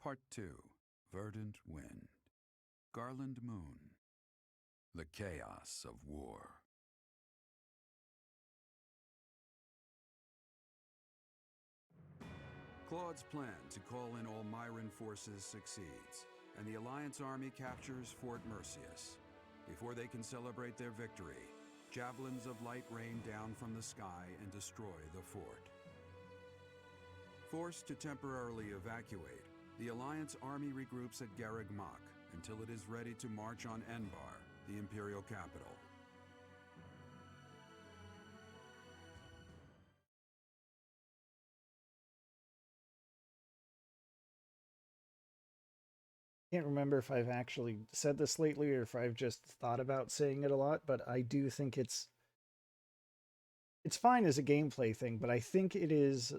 Part 2. Verdant Wind. Garland Moon. The Chaos of War. Claude's plan to call in all Myran forces succeeds, and the Alliance army captures Fort Merceus. Before they can celebrate their victory, javelins of light rain down from the sky and destroy the fort. Forced to temporarily evacuate, the Alliance army regroups at Garreg Mach until it is ready to march on Enbarr, the Imperial capital. Can't remember if I've actually said this lately or if I've just thought about saying it a lot, but I do think it's fine as a gameplay thing, but I think it is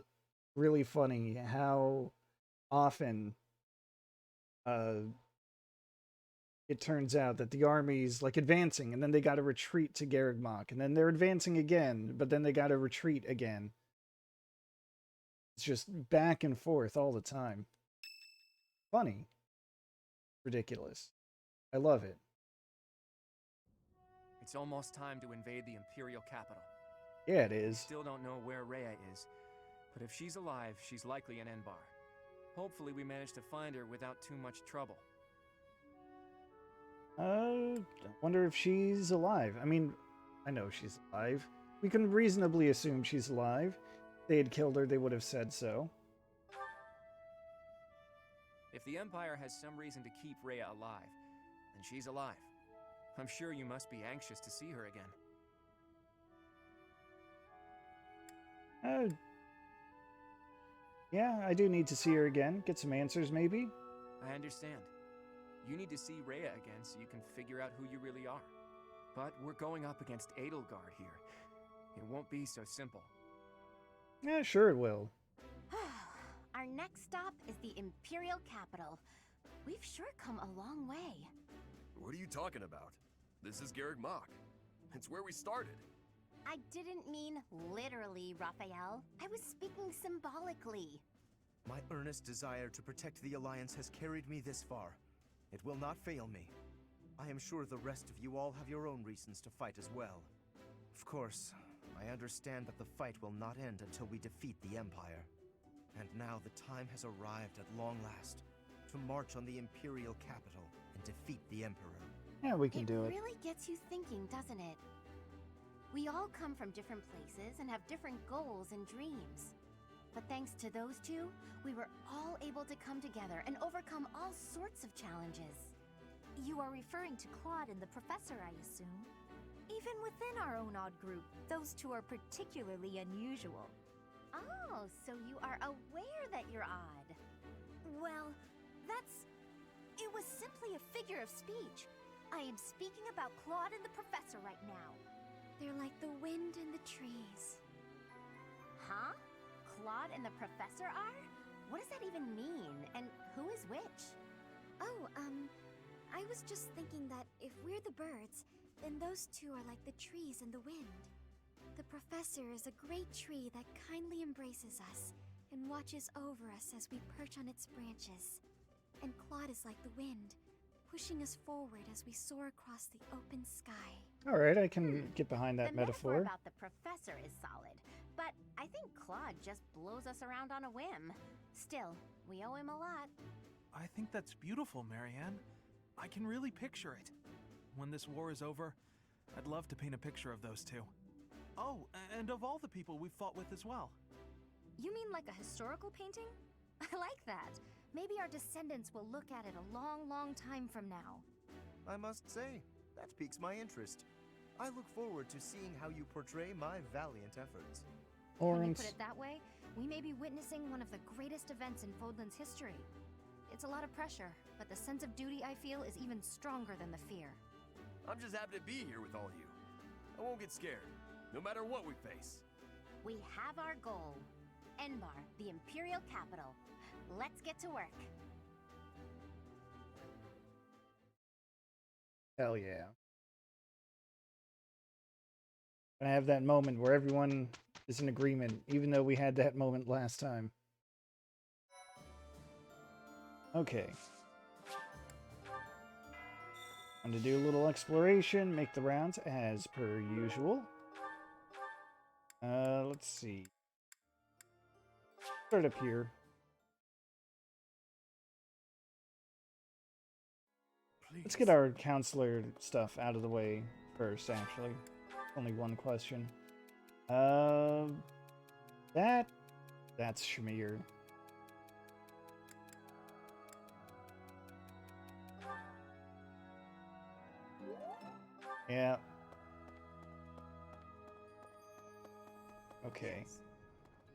really funny how often it turns out that the army's like advancing and then they got to retreat to Garreg Mach, and then they're advancing again, but then they got to retreat again. It's just back and forth all the time. Funny. Ridiculous. I love it. It's almost time to invade the Imperial capital. Yeah, it is. Still don't know where Rhea is, but if she's alive, she's likely in Enbarr. Hopefully we manage to find her without too much trouble. I wonder if she's alive. I mean, I know she's alive. We can reasonably assume she's alive. If they had killed her, they would have said so. If the Empire has some reason to keep Rhea alive, then she's alive. I'm sure you must be anxious to see her again. Yeah, I do need to see her again. Get some answers, maybe. I understand. You need to see Rhea again so you can figure out who you really are. But we're going up against Edelgard here. It won't be so simple. Yeah, sure it will. Our next stop is the Imperial capital. We've sure come a long way. What are you talking about? This is Garreg Mach. It's where we started. I didn't mean literally, Raphael. I was speaking symbolically. My earnest desire to protect the Alliance has carried me this far. It will not fail me. I am sure the rest of you all have your own reasons to fight as well. Of course, I understand that the fight will not end until we defeat the Empire. And now the time has arrived at long last to march on the Imperial capital and defeat the Emperor. Yeah, we can do it. It really gets you thinking, doesn't it? We all come from different places and have different goals and dreams. But thanks to those two, we were all able to come together and overcome all sorts of challenges. You are referring to Claude and the Professor, I assume. Even within our own odd group, those two are particularly unusual. Oh, so you are aware that you're odd. Well, it was simply a figure of speech. I am speaking about Claude and the Professor right now. They're like the wind and the trees. Huh? Claude and the Professor are? What does that even mean? And who is which? Oh, I was just thinking that if we're the birds, then those two are like the trees and the wind. The Professor is a great tree that kindly embraces us and watches over us as we perch on its branches. And Claude is like the wind, pushing us forward as we soar across the open sky. All right, I can get behind that the metaphor. About the Professor is solid, but I think Claude just blows us around on a whim. Still, we owe him a lot. I think that's beautiful, Marianne. I can really picture it. When this war is over, I'd love to paint a picture of those two. Oh, and of all the people we've fought with as well. You mean like a historical painting? I like that. Maybe our descendants will look at it a long, long time from now. I must say, that piques my interest. I look forward to seeing how you portray my valiant efforts. When you Orange. put it that way, we may be witnessing one of the greatest events in Fodlan's history. It's a lot of pressure, but the sense of duty I feel is even stronger than the fear. I'm just happy to be here with all of you. I won't get scared, no matter what we face. We have our goal. Enbarr, the Imperial capital. Let's get to work. Hell yeah. And I have that moment where everyone is in agreement, even though we had that moment last time. Okay. I'm going to do a little exploration, make the rounds as per usual. Let's see. Start up here. Let's get our counselor stuff out of the way first, actually. Only one question. That's Shamir. Yeah. Okay.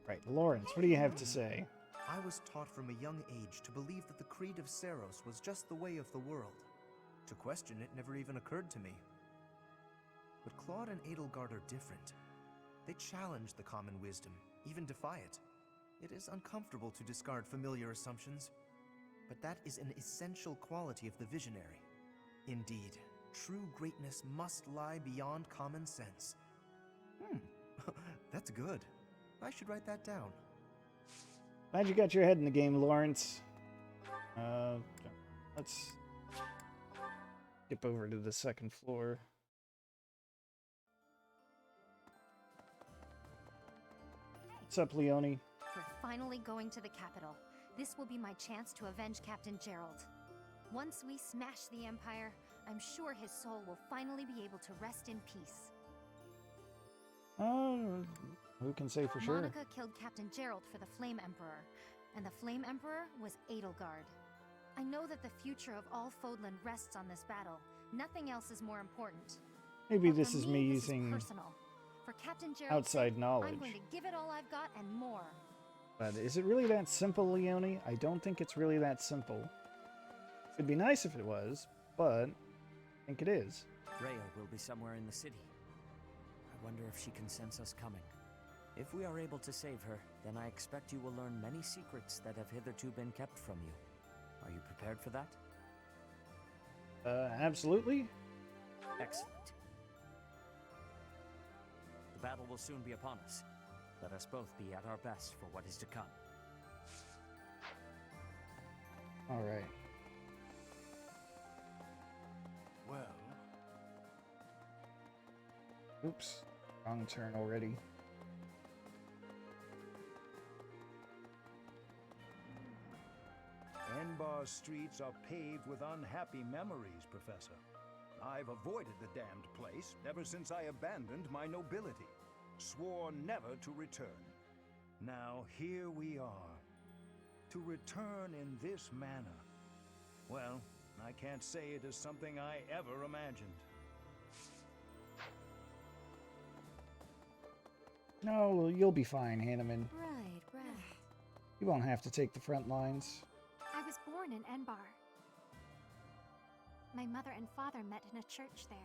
Right, Lawrence, what do you have to say? I was taught from a young age to believe that the Creed of Seros was just the way of the world. To question it never even occurred to me. But Claude and Edelgard are different. They challenge the common wisdom, even defy it. It is uncomfortable to discard familiar assumptions, but that is an essential quality of the visionary. Indeed, true greatness must lie beyond common sense. That's good. I should write that down. Glad you got your head in the game, Lawrence. Let's skip over to the second floor. What's up, Leone? We're finally going to the capital. This will be my chance to avenge Captain Gerald. Once we smash the Empire, I'm sure his soul will finally be able to rest in peace. Who can say for sure? Monica killed Captain Gerald for the Flame Emperor, and the Flame Emperor was Edelgard. I know that the future of all Fodlan rests on this battle. Nothing else is more important. Maybe But this for is me this using personal. For Captain Gerald's outside sake, knowledge. I'm going to give it all I've got and more. But is it really that simple, Leone? I don't think it's really that simple. It'd be nice if it was, but I think it is. Rhea will be somewhere in the city. I wonder if she can sense us coming. If we are able to save her, then I expect you will learn many secrets that have hitherto been kept from you. Are you prepared for that? Absolutely. Excellent. The battle will soon be upon us. Let us both be at our best for what is to come. All right. Well, Oops. Wrong turn already. Enbar's streets are paved with unhappy memories, Professor. I've avoided the damned place ever since I abandoned my nobility, swore never to return. Now here we are. To return in this manner, well, I can't say it is something I ever imagined. No, you'll be fine, Hanneman. Right. You won't have to take the front lines. I was born in Enbarr. My mother and father met in a church there.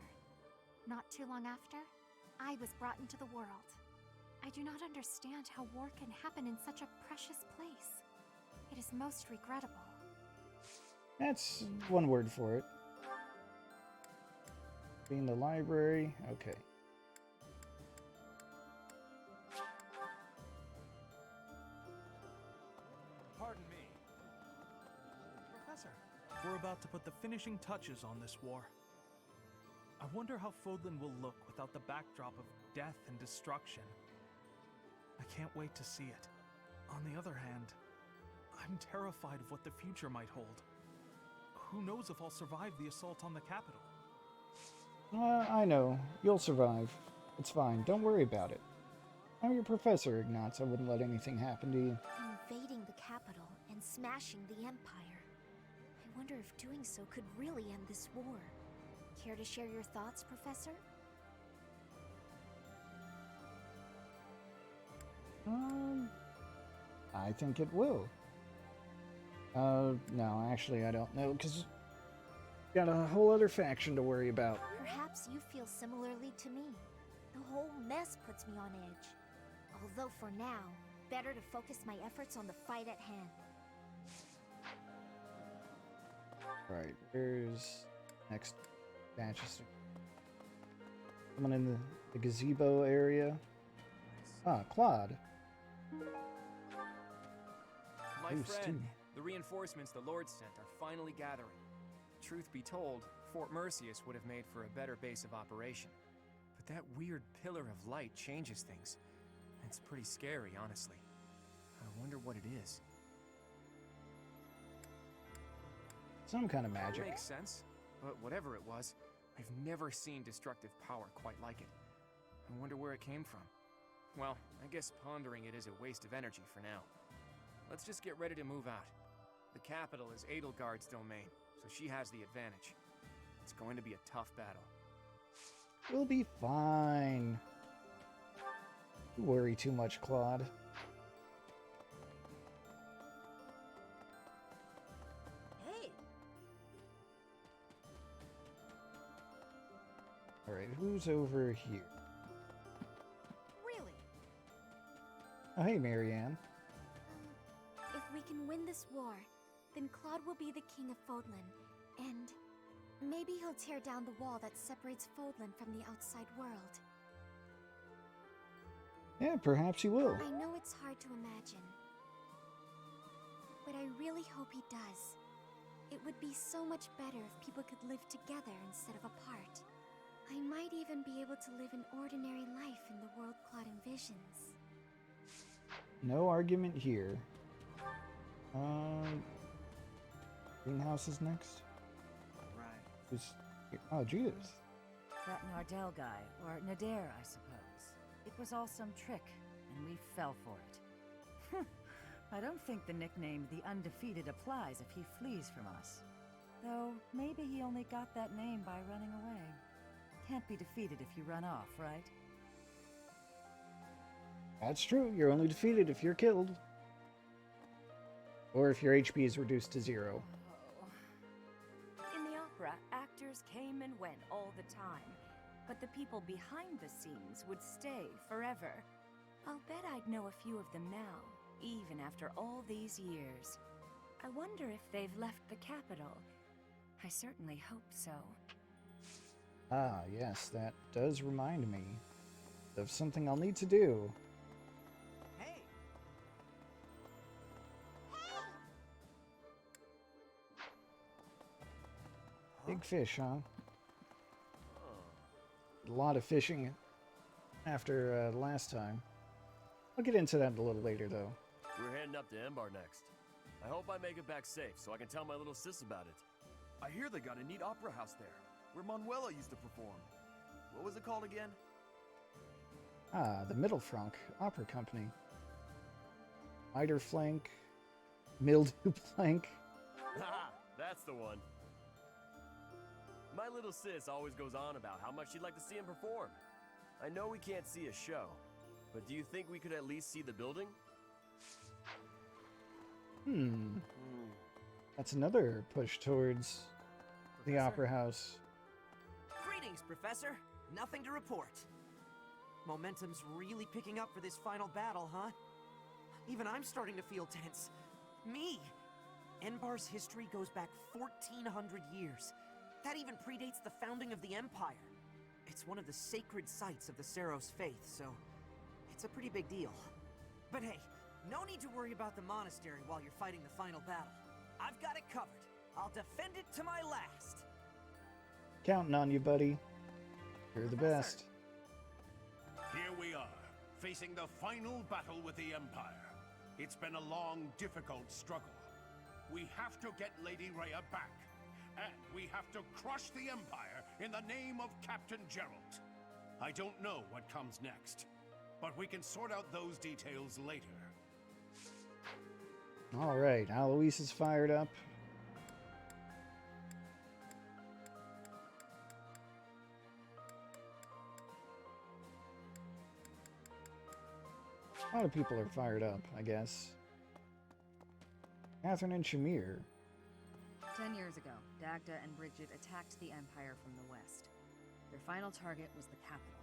Not too long after, I was brought into the world. I do not understand how war can happen in such a precious place. It is most regrettable. That's one word for it. Be in the library. Okay. Pardon me. Professor, we're about to put the finishing touches on this war. I wonder how Fodlan will look without the backdrop of death and destruction. I can't wait to see it. On the other hand, I'm terrified of what the future might hold. Who knows if I'll survive the assault on the capital? I know. You'll survive. It's fine. Don't worry about it. I'm your professor, Ignatz. I wouldn't let anything happen to you. Invading the capital and smashing the Empire. I wonder if doing so could really end this war. Care to share your thoughts, Professor? I think it will. No, actually I don't know, because got a whole other faction to worry about. Perhaps you feel similarly to me. The whole mess puts me on edge. Although for now, better to focus my efforts on the fight at hand. Right, where's next batch? Someone in the gazebo area. Ah, Claude. My Who's friend, The reinforcements the Lord sent are finally gathering. Truth be told, Fort Merceus would have made for a better base of operation. But that weird pillar of light changes things. It's pretty scary, honestly. I wonder what it is. Some kind of magic. Makes sense, but whatever it was, I've never seen destructive power quite like it. I wonder where it came from. Well, I guess pondering it is a waste of energy for now. Let's just get ready to move out. The capital is Edelgard's domain, so she has the advantage. It's going to be a tough battle. We'll be fine. Don't worry too much, Claude. Hey! Alright, who's over here? Really? Oh, hey, Marianne. If we can win this war, then Claude will be the king of Fodlan, and maybe he'll tear down the wall that separates Fodlan from the outside world. Yeah, perhaps he will. I know it's hard to imagine, but I really hope he does. It would be so much better if people could live together instead of apart. I might even be able to live an ordinary life in the world Claude envisions. No argument here. Greenhouse is next. Right. Who's here? Oh, Judith. That Nardell guy, or Nader, I suppose. It was all some trick, and we fell for it. I don't think the nickname The Undefeated applies if he flees from us. Though, maybe he only got that name by running away. Can't be defeated if you run off, right? That's true. You're only defeated if you're killed. Or if your HP is reduced to 0. In the opera, actors came and went all the time, but the people behind the scenes would stay forever. I'll bet I'd know a few of them now, even after all these years. I wonder if they've left the capital. I certainly hope so. Ah, yes, that does remind me of something I'll need to do. Hey! Big fish, huh? A lot of fishing after last time. I'll get into that a little later, though. We're heading up to Enbarr next. I hope I make it back safe so I can tell my little sis about it. I hear they got a neat opera house there, where Manuela used to perform. What was it called again? Ah, the Mittelfrank Opera Company. Eiderflank, Mildewplank. Ha! That's the one. My little sis always goes on about how much she'd like to see him perform. I know we can't see a show, but do you think we could at least see the building? That's another push towards the Opera House. Greetings, Professor. Nothing to report. Momentum's really picking up for this final battle, huh? Even I'm starting to feel tense. Me! Enbarr's history goes back 1,400 years. That even predates the founding of the Empire. It's one of the sacred sites of the Seros faith, so it's a pretty big deal. But hey, no need to worry about the monastery while you're fighting the final battle. I've got it covered. I'll defend it to my last. Counting on you, buddy. You're the best. Here we are, facing the final battle with the Empire. It's been a long, difficult struggle. We have to get Lady Rhea back. And we have to crush the Empire in the name of Captain Geralt. I don't know what comes next, but we can sort out those details later. Alright, Alois is fired up. A lot of people are fired up, I guess. Catherine and Shamir. 10 years ago, Dagda and Bridget attacked the Empire from the west. Their final target was the capital.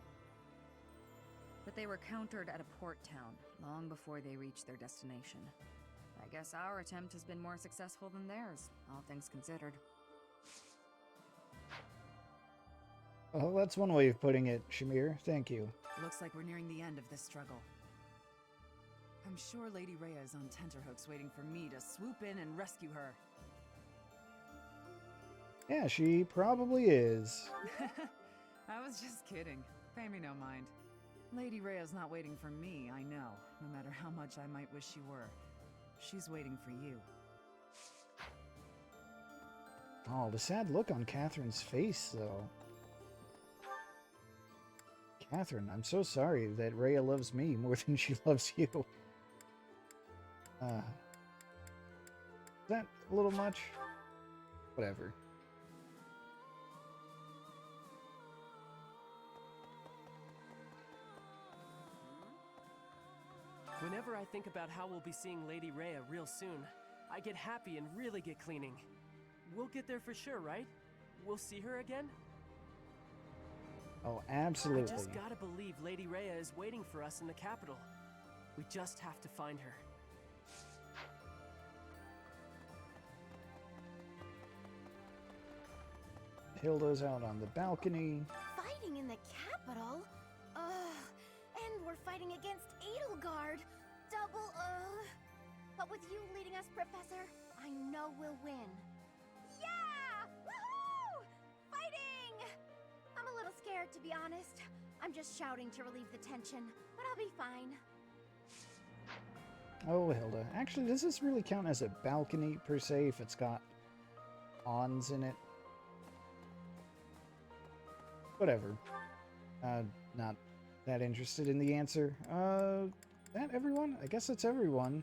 But they were countered at a port town long before they reached their destination. I guess our attempt has been more successful than theirs, all things considered. Well, that's one way of putting it, Shamir. Thank you. Looks like we're nearing the end of this struggle. I'm sure Lady Rhea is on tenterhooks waiting for me to swoop in and rescue her. Yeah, she probably is. I was just kidding. Pay me no mind. Lady Rhea's not waiting for me, I know, no matter how much I might wish she were. She's waiting for you. Oh, the sad look on Catherine's face, though. Catherine, I'm so sorry that Rhea loves me more than she loves you. Is that a little much? Whatever. Whenever I think about how we'll be seeing Lady Rhea real soon, I get happy and really get cleaning. We'll get there for sure, right? We'll see her again? Oh, absolutely. I just gotta believe Lady Rhea is waiting for us in the capital. We just have to find her. Hilda's out on the balcony. Fighting in the capital? Ugh. And we're fighting against Edelgard. Double, But with you leading us, Professor, I know we'll win. Yeah! Woohoo! Fighting! I'm a little scared, to be honest. I'm just shouting to relieve the tension, but I'll be fine. Oh, Hilda. Actually, does this really count as a balcony, per se, if it's got awns in it? Whatever. Not that interested in the answer. That everyone? I guess it's everyone.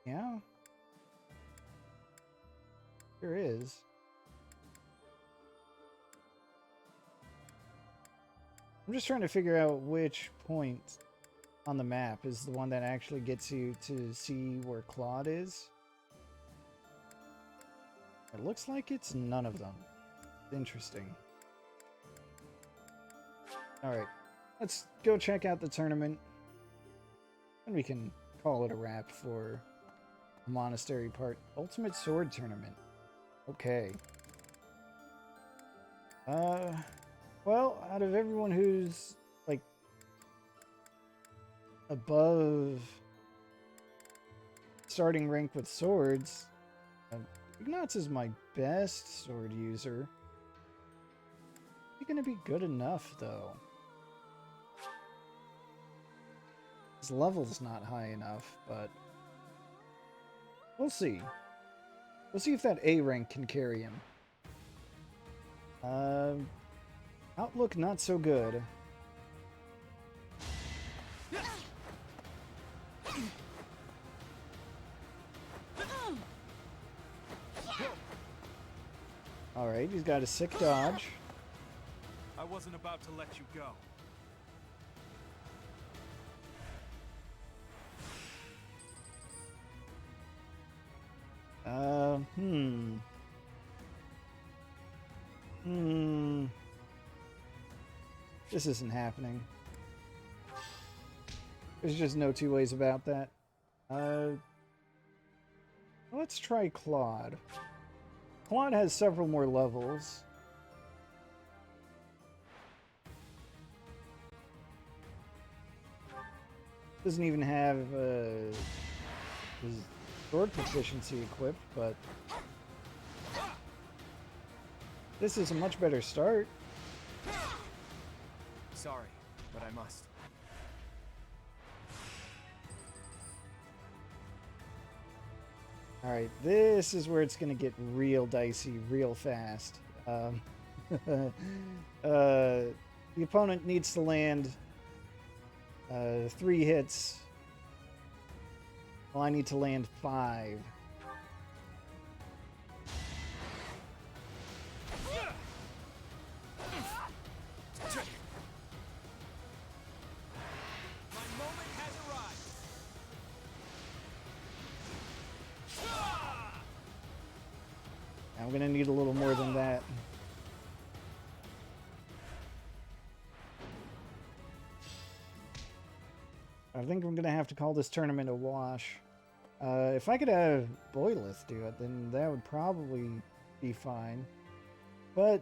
Yeah. There is. I'm just trying to figure out which point on the map is the one that actually gets you to see where Claude is. It looks like it's none of them. Interesting. Alright, let's go check out the tournament. And we can call it a wrap for the Monastery part. Ultimate Sword Tournament. Okay. Well, out of everyone who's, like, above starting rank with swords, Ignatz is my best sword user. He's gonna be good enough, though. His level's not high enough, but we'll see. We'll see if that A rank can carry him. Outlook not so good. Alright, he's got a sick dodge. I wasn't about to let you go. This isn't happening. There's just no two ways about that. Let's try Claude. Claude has several more levels. Doesn't even have his sword proficiency equipped, but this is a much better start. Sorry, but I must. Alright, this is where it's going to get real dicey real fast. The opponent needs to land 3 hits. Well, I need to land 5. I'm gonna need a little more than that. I think I'm gonna have to call this tournament a wash. If I could have Boyleth do it, then that would probably be fine. But,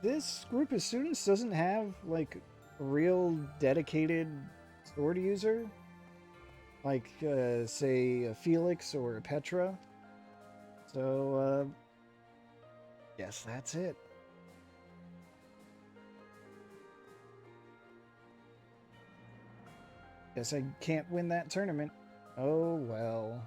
this group of students doesn't have, like, a real dedicated sword user. Like, say, a Felix or a Petra. So, guess that's it. Guess I can't win that tournament. Oh well.